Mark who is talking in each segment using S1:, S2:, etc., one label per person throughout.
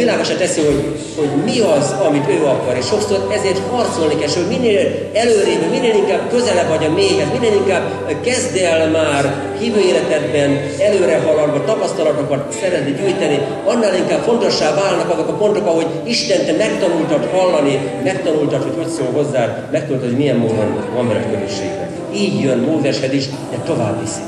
S1: világosra teszi, hogy mi az, amit ő akar, és sokszor ezért harcolni kell, hogy minél előrébb, minél inkább közelebb vagy a mélyhez, minél inkább kezd el már hívő életedben előre haladva, tapasztalatokat szeretni gyűjteni, annál inkább fontossá válnak azok a pontok, ahogy Isten te megtanultad hallani, megtanultad, hogy szól hozzád, megtanultad, hogy milyen módon van veled közösségben. Így jön Mózeshez is, de tovább viszi.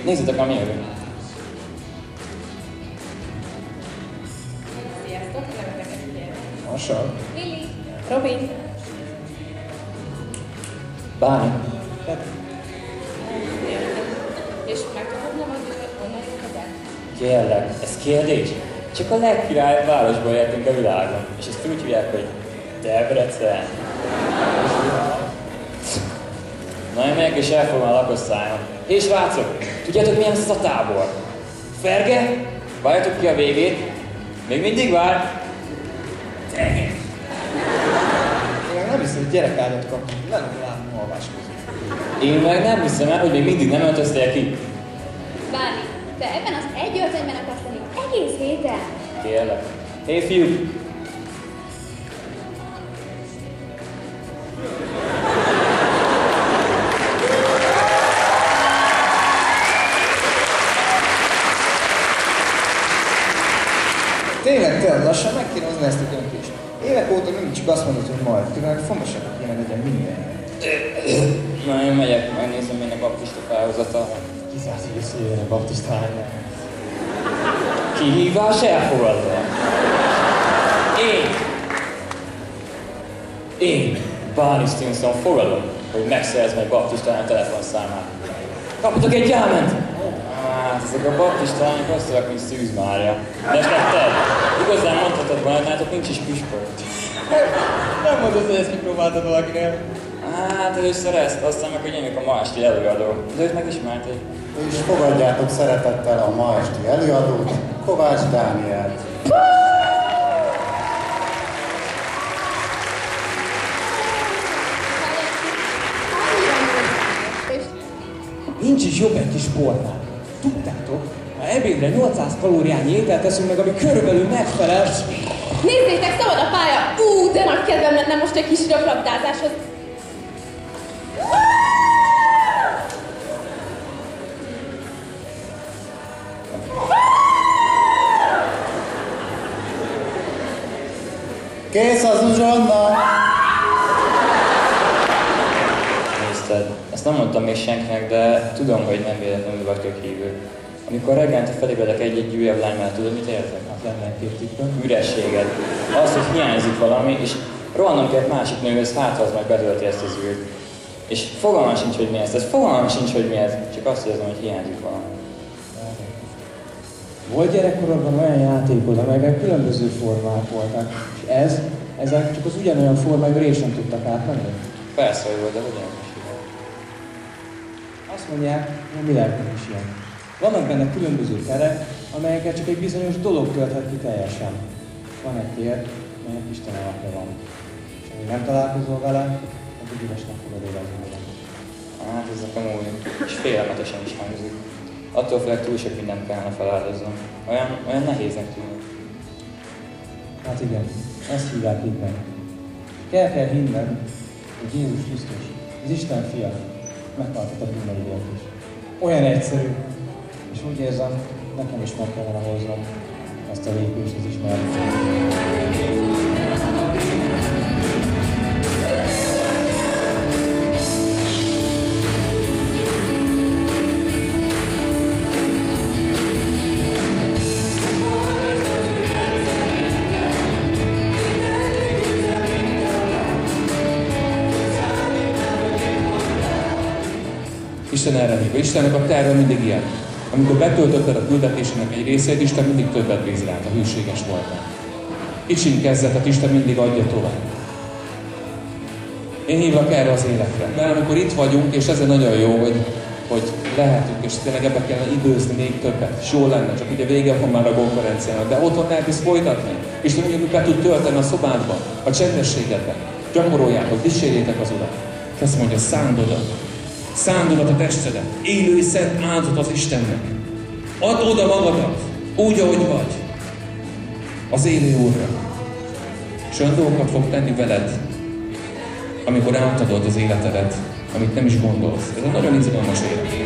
S2: Nézzétek, ami jövő.
S3: Sziasztok, neveteket figyelni.
S2: Masa.
S3: Lili. Robin.
S2: Báni.
S3: És megtudhatnám, hogy honnan jöttek?
S2: Kérlek, ez kérdés? Csak a legkirályabb városból jöttünk a világon. És ezt úgy hívják, hogy Debrecen. Na, én megyek és elfogom a lakosztályon. Hé, srácok! Tudjátok, milyen ez a tábor? Ferge? Várjatok ki a végét. Még mindig vár?
S4: Én nem hiszem, hogy gyerekágyat kaptunk. Nem látom olvaskozni.
S2: Én meg nem hiszem el, hogy még mindig nem öltöztél ki.
S3: Báni, te ebben az egy öltönyben akarsz lenni egész héten?
S2: Kérlek. Hé, fiúk!
S4: Tényleg, lassan meg kéne hozni ezt a döntést. Évek óta mindig csak azt mondod, hogy majd, különben fontosabb kéne legyen minden.
S2: Na, én megyek, megnézem, milyen a baptista felhozata.
S4: Kizárt, hogy összejöjjön a baptistának.
S2: Kihívás elfogadva. Én, Barney Stinson fogadom, hogy megszerzem egy baptistának telefonszámát. Kapjatok egy gyáment! Hát, ezek a baptistányok azt mondják, mint Szűz Mária. De esetleg igazán mondhatod volna, nálatok nincs is püspök.
S4: Nem mondod, hogy ezt kipróbáltad valakinél.
S2: Hát először ezt, aztán meg, hogy jönjük a ma esti előadó. De őt megismerték.
S5: És fogadjátok szeretettel a ma esti előadót, Kovács Dánielt.
S6: Nincs is jobb egy kis pornál. Tudtátok, ha ebédre 800 kalóriányi ételt teszünk meg, ami körülbelül megfelel...
S3: Nézzétek, szabad a pálya! De nagy kedvem lenne most egy kis röplabdázáshoz.
S5: Kész az uzsonna!
S2: Nézted, ezt nem mondtam még senkinek, de tudom, hogy nem véletlenül vagytok hívő. Amikor reggelente felébredek egy-egy újabb lány mellett, tudod, mit értek?
S4: Hát lenne egy tippem.
S2: Ürességet. Az, hogy hiányzik valami, és rohannom kell egy másik nőhöz, hát az majd betölti ezt az űrt. És fogalmam sincs, hogy mi ez. Tehát fogalmam sincs, hogy mi ez. Csak azt érzem, hogy hiányzik valami.
S6: Volt gyerekkorodban olyan játékod, amelyben különböző formák voltak, és ez ezek csak az ugyanolyan formájú résen tudtak átmenni?
S2: Persze, hogy volt, de hogyan is ilyen.
S6: Azt mondják, hogy a mi lelkünk is ilyen. Vannak benne különböző terek, amelyeket csak egy bizonyos dolog tölthet ki teljesen. Van egy tér, melynek Isten alapja van. És amíg nem találkozol vele, akkor üresnek fogod érezni magad.
S2: Hát ez a komoly, és félelmetesen is hangzik. Attól félek túl sok mindent kellene feláldoznom. Olyan nehéznek tűnik.
S6: Hát igen, ezt hívják hitnek. Kell hinned, hogy Jézus Krisztus, az Isten fia, meghaltott a bűneidért is. Olyan egyszerű, és úgy érzem, nekem is meg kellene hoznom ezt a lépést az ismeretet.
S7: Isten erre hívja. Istennek a terve mindig ilyen. Amikor betöltötted a küldetésének egy részét, Isten mindig többet bíz rád, a hűséges voltál. Kicsin kezdetet Isten mindig adja tovább. Én hívlak erre az életre. Mert amikor itt vagyunk, és ezzel nagyon jó, hogy lehetünk, és tényleg ebbe kellene időzni még többet, és jó lenne, csak ugye vége van már a konferenciának, de otthon elkezd folytatni. Isten ugyanúgy be tud tölteni a szobádban, a csendességedben. Gyakoroljátok, dicsérjétek az Urat. És azt mondja, szánd oda a testedet, élő és szent áldozat az Istennek. Add oda magadat, úgy, ahogy vagy, az élő Úrra. És olyan dolgokat fog tenni veled, amikor átadod az életedet, amit nem is gondolsz. Ez egy nagyon izgalmas élet.